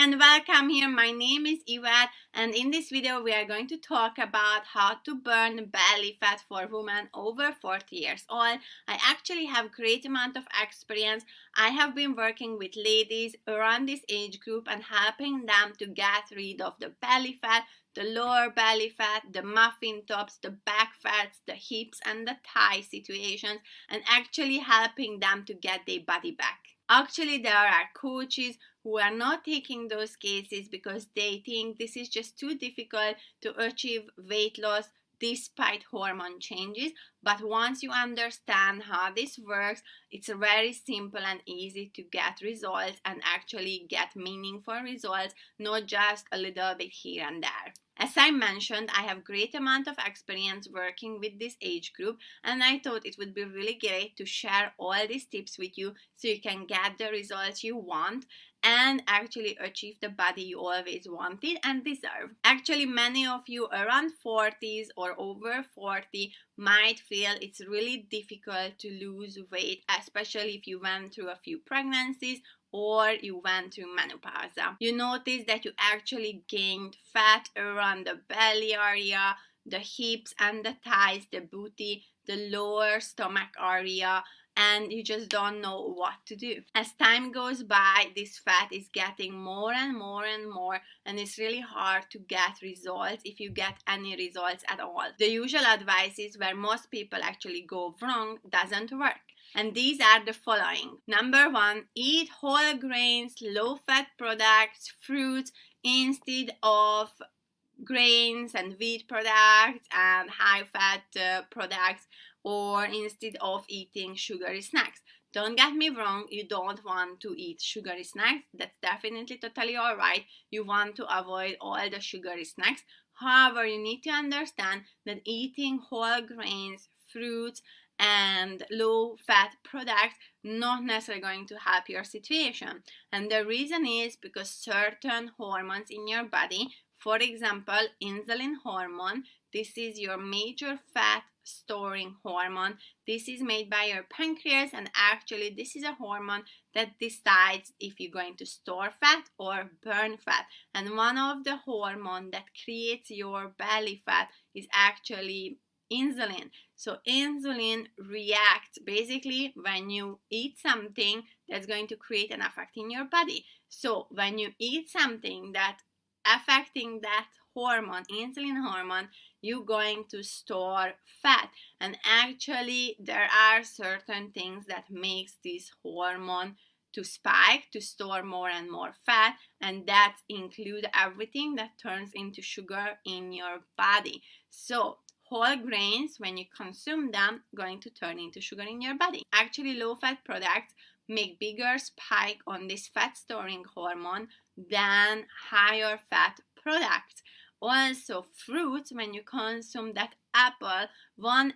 and welcome here. My name is Yvette, and in this video we are going to talk about how to burn belly fat for women over 40 years old. I actually have great amount of experience. I have been working with ladies around this age group and helping them to get rid of the belly fat, the lower belly fat, the muffin tops, the back fats, the hips and the thigh situations, and actually helping them to get their body back. Actually, there are coaches who are not taking those cases because they think this is just too difficult to achieve weight loss despite hormone changes. But once you understand how this works, it's very simple and easy to get results and actually get meaningful results, not just a little bit here and there. As I mentioned, I have great amount of experience working with this age group, and I thought it would be really great to share all these tips with you so you can get the results you want and actually achieve the body you always wanted and deserve. Actually, many of you around 40s or over 40 might feel it's really difficult to lose weight, especially if you went through a few pregnancies or you went through menopause. You notice that you actually gained fat around the belly area, the hips and the thighs, the booty, the lower stomach area, and you just don't know what to do. As time goes by, this fat is getting more and more and more, and it's really hard to get results if you get any results at all. The usual advices where most people actually go wrong doesn't work. And these are the following. Number 1, eat whole grains, low-fat products, fruits instead of grains and wheat products and high-fat products, or instead of eating sugary snacks. Don't get me wrong, you don't want to eat sugary snacks. That's definitely totally alright. You want to avoid all the sugary snacks. However, you need to understand that eating whole grains, fruits, and low-fat products not necessarily going to help your situation. And the reason is because certain hormones in your body, for example, insulin hormone, this is your major fat storing hormone. This is made by your pancreas, and actually this is a hormone that decides if you're going to store fat or burn fat. And one of the hormones that creates your belly fat is actually insulin. So insulin reacts basically when you eat something that's going to create an effect in your body. So when you eat something that affecting that hormone, insulin hormone, you're going to store fat. And actually there are certain things that makes this hormone to spike, to store more and more fat, and that include everything that turns into sugar in your body. So whole grains, when you consume them, going to turn into sugar in your body. Actually, low-fat products make bigger spike on this fat storing hormone than higher fat products. Also, fruits, when you consume that apple, one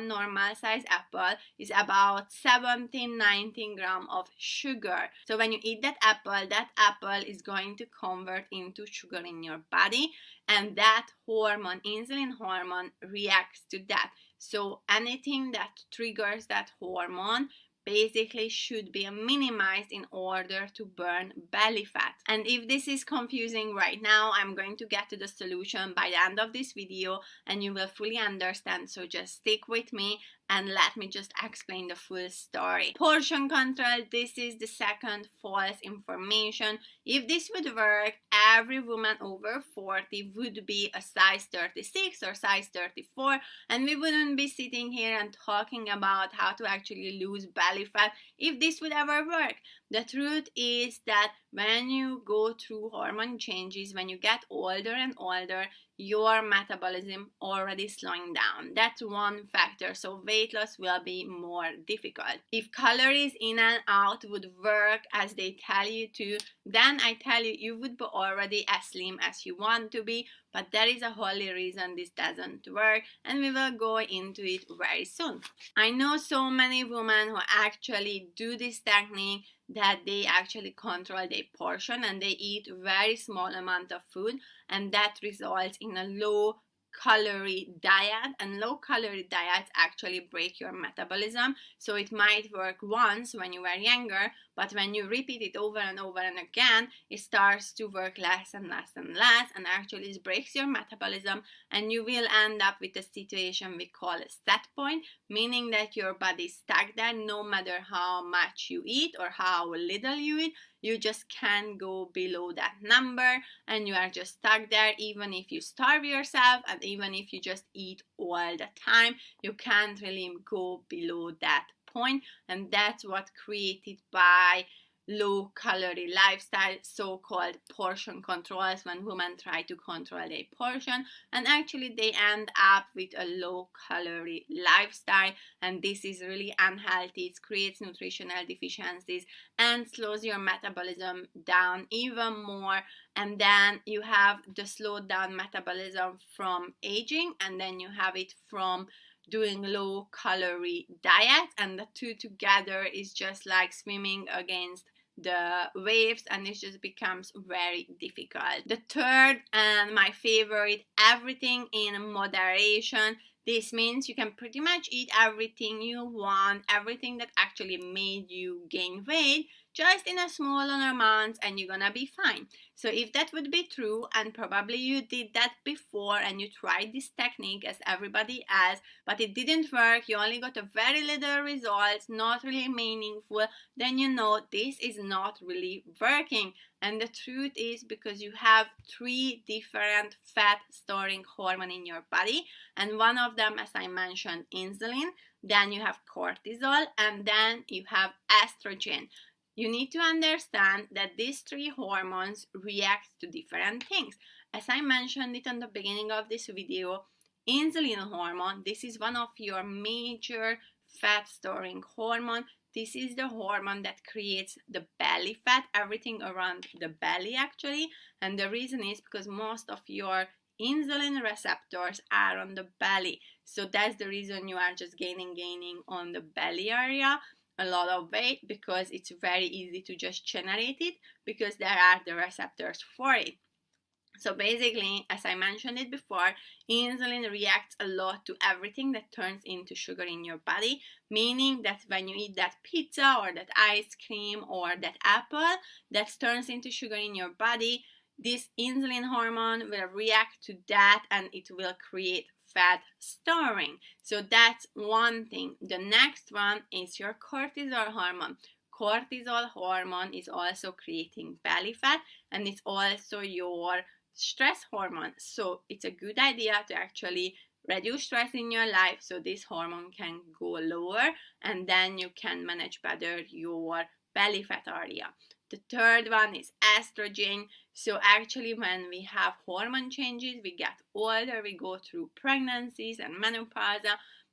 normal size apple is about 17-19 grams of sugar. So when you eat that apple is going to convert into sugar in your body, and that hormone, insulin hormone, reacts to that. So anything that triggers that hormone basically should be minimized in order to burn belly fat. And if this is confusing right now, I'm going to get to the solution by the end of this video and you will fully understand. So just stick with me and let me just explain the full story. Portion control, this is the second false information. If this would work, every woman over 40 would be a size 36 or size 34, and we wouldn't be sitting here and talking about how to actually lose belly fat if this would ever work. The truth is that when you go through hormone changes, when you get older and older, your metabolism already slowing down. That's one factor. So weight loss will be more difficult. If calories in and out would work as they tell you to, then I tell you, you would be already as slim as you want to be. But there is a whole reason this doesn't work, and we will go into it very soon. I know so many women who actually do this technique, that they actually control their portion and they eat very small amount of food, and that results in a low calorie diet, and low calorie diets actually break your metabolism. So it might work once when you were younger, but when you repeat it over and over and again, it starts to work less and less and less, and actually it breaks your metabolism, and you will end up with a situation we call a set point, meaning that your body is stuck there no matter how much you eat or how little you eat. You just can't go below that number, and you are just stuck there. Even if you starve yourself and even if you just eat all the time, you can't really go below that point. And that's what created by low calorie lifestyle, so-called portion controls, when women try to control their portion, and actually they end up with a low calorie lifestyle, and this is really unhealthy. It creates nutritional deficiencies and slows your metabolism down even more. And then you have the slowed down metabolism from aging, and then you have it from doing low calorie diets, and the two together is just like swimming against the waves, and it just becomes very difficult. The third and my favorite, everything in moderation. This means you can pretty much eat everything you want, everything that actually made you gain weight, just in a smaller amount, and you're gonna be fine. So if that would be true, and probably you did that before and you tried this technique as everybody else, but it didn't work, you only got a very little results, not really meaningful, then you know this is not really working. And the truth is, because you have 3 different fat storing hormones in your body, and one of them, as I mentioned, insulin, then you have cortisol, and then you have estrogen. You need to understand that these 3 hormones react to different things. As I mentioned it in the beginning of this video, insulin hormone, this is one of your major fat storing hormone. This is the hormone that creates the belly fat, everything around the belly actually. And the reason is because most of your insulin receptors are on the belly. So that's the reason you are just gaining on the belly area a lot of weight, because it's very easy to just generate it because there are the receptors for it. So basically, as I mentioned it before, insulin reacts a lot to everything that turns into sugar in your body, meaning that when you eat that pizza or that ice cream or that apple that turns into sugar in your body, this insulin hormone will react to that and it will create fat storing. So that's one thing. The next one is your cortisol hormone. Cortisol hormone is also creating belly fat, and it's also your stress hormone. So it's a good idea to actually reduce stress in your life so this hormone can go lower, and then you can manage better your belly fat area. The third one is estrogen. So actually when we have hormone changes, we get older, we go through pregnancies and menopause,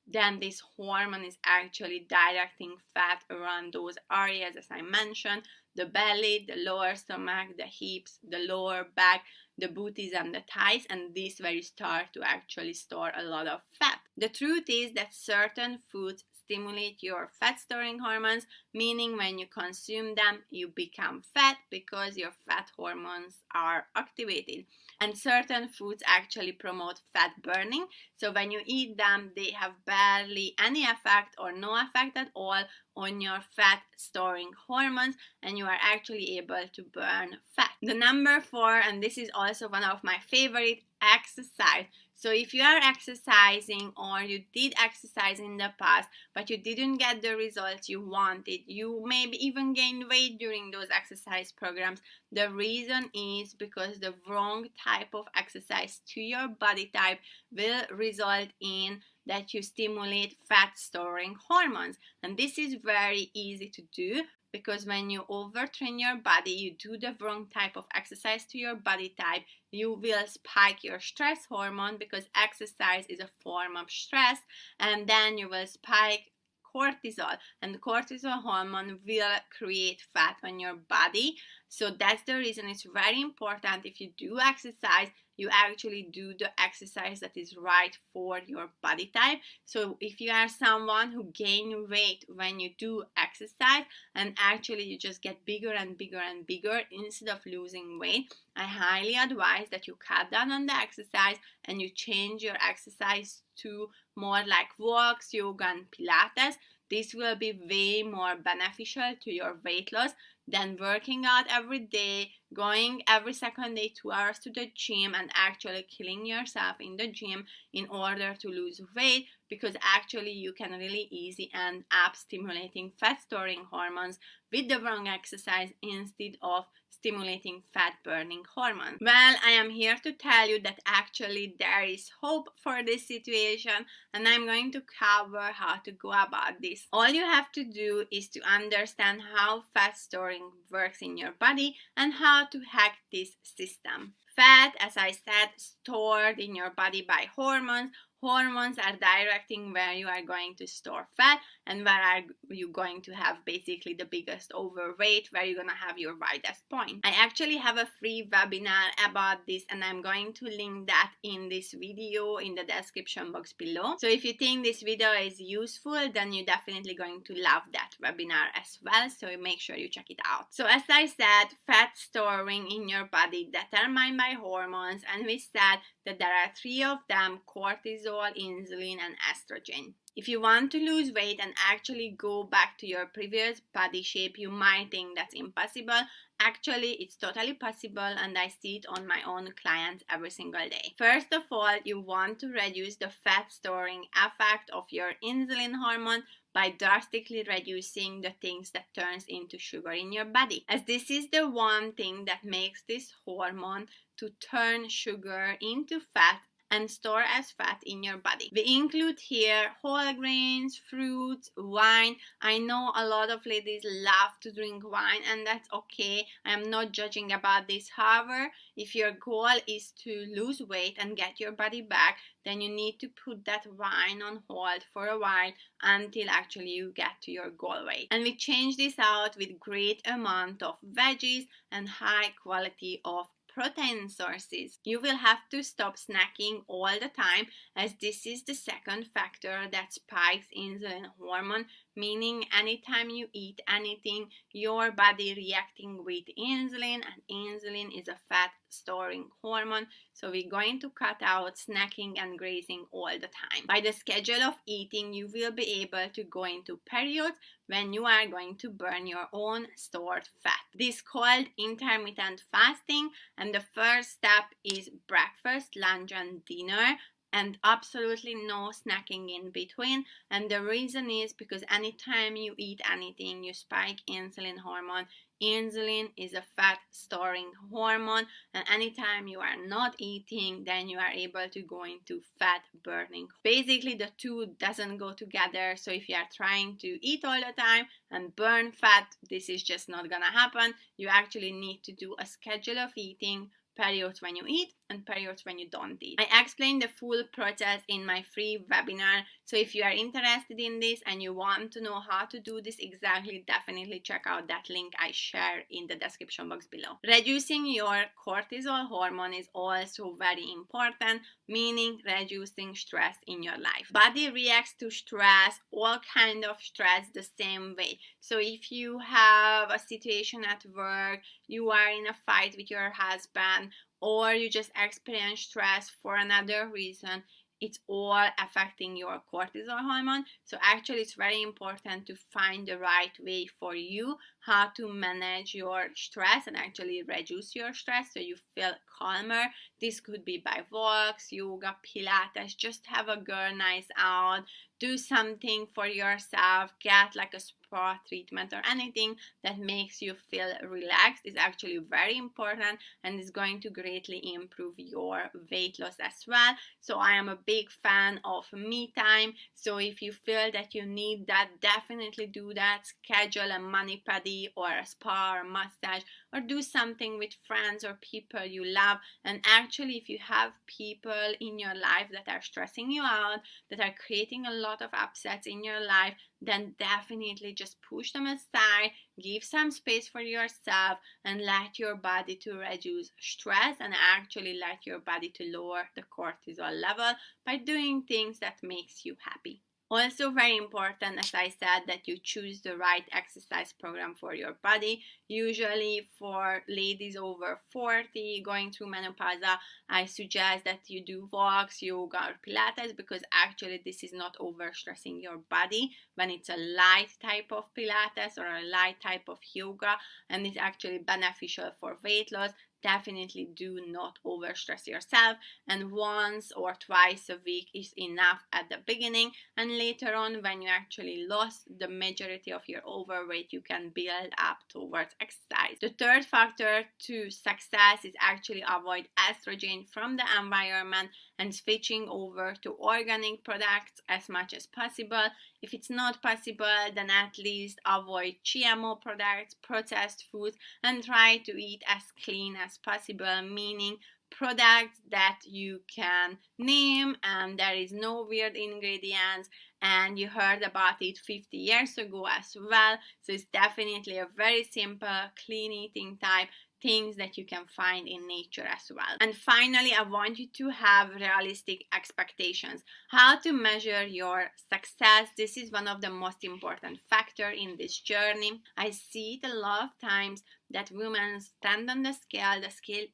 then this hormone is actually directing fat around those areas as I mentioned, the belly, the lower stomach, the hips, the lower back, the booties and the thighs, and this where you start to actually store a lot of fat. The truth is that certain foods stimulate your fat storing hormones, meaning when you consume them you become fat because your fat hormones are activated. And certain foods actually promote fat burning, so when you eat them they have barely any effect or no effect at all on your fat storing hormones, and you are actually able to burn fat. The number 4, and this is also one of my favorite, exercise. So if you are exercising or you did exercise in the past but you didn't get the results you wanted, you maybe even gained weight during those exercise programs, the reason is because the wrong type of exercise to your body type will result in that you stimulate fat storing hormones. And this is very easy to do, because when you overtrain your body, you do the wrong type of exercise to your body type, you will spike your stress hormone, because exercise is a form of stress, and then you will spike cortisol, and the cortisol hormone will create fat on your body. So that's the reason it's very important, if you do exercise, you actually do the exercise that is right for your body type. So if you are someone who gain weight when you do exercise and actually you just get bigger and bigger and bigger instead of losing weight, I highly advise that you cut down on the exercise and you change your exercise to more like walks, yoga and Pilates. this will be way more beneficial to your weight loss than working out every day, going every second day 2 hours to the gym and actually killing yourself in the gym in order to lose weight, because actually you can really easy end up stimulating fat storing hormones with the wrong exercise instead of stimulating fat burning hormones. Well, I am here to tell you that actually there is hope for this situation, and I'm going to cover how to go about this. All you have to do is to understand how fat storing works in your body and how to hack this system. Fat, as I said, stored in your body by hormones. Hormones are directing where you are going to store fat and where are you going to have basically the biggest overweight, where you're going to have your widest point. I actually have a free webinar about this, and I'm going to link that in this video in the description box below. So if you think this video is useful, then you're definitely going to love that webinar as well, so make sure you check it out. So as I said, fat storing in your body determined by hormones, and we said that there are 3 of them: cortisol, insulin, and estrogen. If you want to lose weight and actually go back to your previous body shape, you might think that's impossible. Actually, it's totally possible, and I see it on my own clients every single day. First of all, you want to reduce the fat storing effect of your insulin hormone by drastically reducing the things that turns into sugar in your body, as this is the one thing that makes this hormone to turn sugar into fat and store as fat in your body. We include here whole grains, fruits, wine. I know a lot of ladies love to drink wine, and that's okay. I am not judging about this. However, if your goal is to lose weight and get your body back, then you need to put that wine on hold for a while until actually you get to your goal weight. And we change this out with great amount of veggies and high quality of protein sources. You will have to stop snacking all the time, as this is the second factor that spikes insulin hormone, meaning anytime you eat anything, your body reacting with insulin, and insulin is a fat storing hormone. So we're going to cut out snacking and grazing all the time. By the schedule of eating, you will be able to go into periods when you are going to burn your own stored fat. This is called intermittent fasting, and the first step is breakfast, lunch, and dinner, and absolutely no snacking in between. And the reason is because anytime you eat anything, you spike insulin hormone. Insulin is a fat storing hormone, and anytime you are not eating, then you are able to go into fat burning. Basically the two doesn't go together, so if you are trying to eat all the time and burn fat, this is just not gonna happen. You actually need to do a schedule of eating, periods when you eat and periods when you don't eat. I explained the full process in my free webinar, so if you are interested in this and you want to know how to do this exactly, definitely check out that link I share in the description box below. Reducing your cortisol hormone is also very important, meaning reducing stress in your life. Body reacts to stress, all kind of stress, the same way. So if you have a situation at work, you are in a fight with your husband, or you just experience stress for another reason, it's all affecting your cortisol hormone. So actually it's very important to find the right way for you how to manage your stress and actually reduce your stress so you feel calmer. This could be by walks, yoga, pilates, just have a girl night out, do something for yourself, get like a spa treatment or anything that makes you feel relaxed is actually very important and is going to greatly improve your weight loss as well. So I am a big fan of me time. So if you feel that you need that, definitely do that. Schedule a mani pedi or a spa or massage, or do something with friends or people you love. And actually, if you have people in your life that are stressing you out, that are creating a lot of upsets in your life, then definitely just push them aside, give some space for yourself, and let your body to reduce stress and actually let your body to lower the cortisol level by doing things that makes you happy. Also, very important, as I said, that you choose the right exercise program for your body. Usually, for ladies over 40 going through menopause, I suggest that you do walks, yoga, or Pilates, because actually, this is not overstressing your body when it's a light type of Pilates or a light type of yoga, and it's actually beneficial for weight loss. Definitely do not overstress yourself, and once or twice a week is enough at the beginning, and later on, when you actually lost the majority of your overweight, you can build up towards exercise. The third factor to success is actually avoid estrogen from the environment and switching over to organic products as much as possible. If it's not possible, then at least avoid GMO products, processed foods, and try to eat as clean as possible, meaning products that you can name and there is no weird ingredients, and you heard about it 50 years ago as well. So it's definitely a very simple clean eating type, things that you can find in nature as well. And finally, I want you to have realistic expectations. How to measure your success. This is one of the most important factors in this journey. I see it a lot of times that women stand on the scale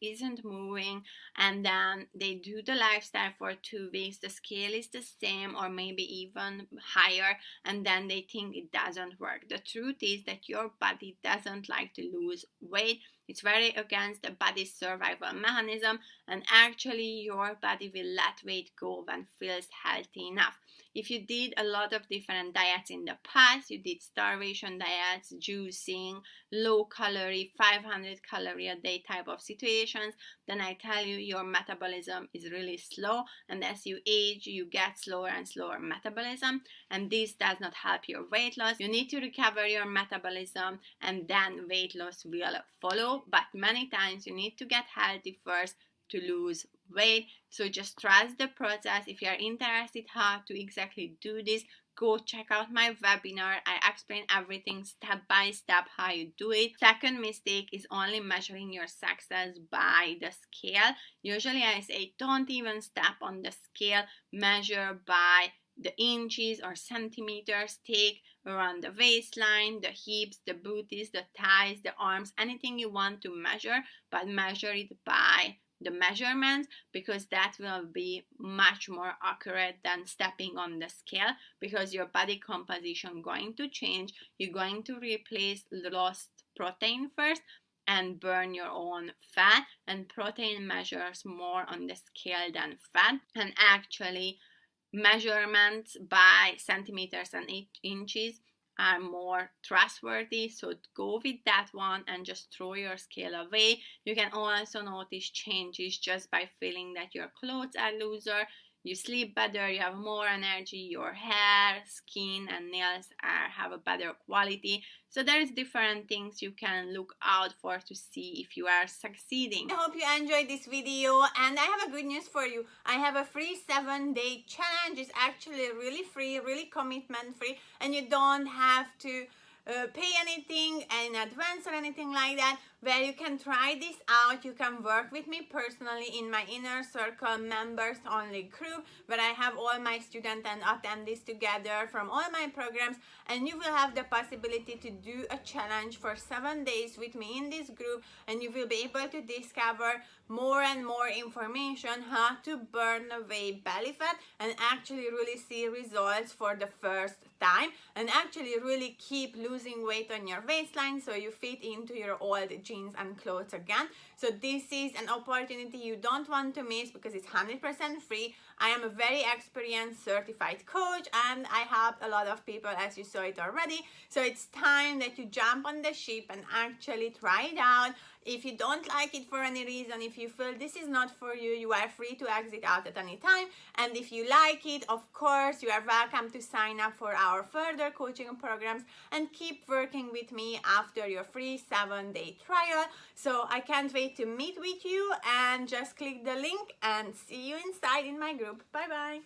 isn't moving, and then they do the lifestyle for 2 weeks, the scale is the same or maybe even higher, and then they think it doesn't work. The truth is that your body doesn't like to lose weight. It's very against the body's survival mechanism, and actually your body will let weight go when it feels healthy enough. If you did a lot of different diets in the past, you did starvation diets, juicing, low calorie, 500 calorie a day type of situations, then I tell you your metabolism is really slow, and as you age you get slower and slower metabolism, and this does not help your weight loss. You need to recover your metabolism and then weight loss will follow, but many times you need to get healthy first to lose weight. So just trust the process. If you are interested how to exactly do this, go check out my webinar. I explain everything step by step how you do it. Second mistake is only measuring your success by the scale. Usually I say don't even step on the scale, measure by the inches or centimeters. Take around the waistline, the hips, the booties, the thighs, the arms, anything you want to measure, but measure it by the measurements, because that will be much more accurate than stepping on the scale, because your body composition going to change. You're going to replace lost protein first and burn your own fat, and protein measures more on the scale than fat, and actually measurements by centimeters and inches are more trustworthy, so go with that one and just throw your scale away. You can also notice changes just by feeling that your clothes are looser, you sleep better, you have more energy, your hair, skin, and nails have a better quality. So there's different things you can look out for to see if you are succeeding. I hope you enjoyed this video, and I have a good news for you. I have a free 7-day challenge. It's actually really free, really commitment free, and you don't have to pay anything in advance or anything like that, where you can try this out. You can work with me personally in my inner circle members only group, where I have all my students and attendees together from all my programs, and you will have the possibility to do a challenge for 7 days with me in this group, and you will be able to discover more and more information how to burn away belly fat and actually really see results for the first time, and actually really keep losing weight on your waistline so you fit into your old jeans and clothes again. So this is an opportunity you don't want to miss, because it's 100% free. I am a very experienced certified coach, and I help a lot of people, as you saw it already. So it's time that you jump on the ship and actually try it out. If you don't like it for any reason, if you feel this is not for you, you are free to exit out at any time. And if you like it, of course, you are welcome to sign up for our further coaching programs and keep working with me after your free 7-day trial. So I can't wait to meet with you, and just click the link and see you inside in my group. Bye bye.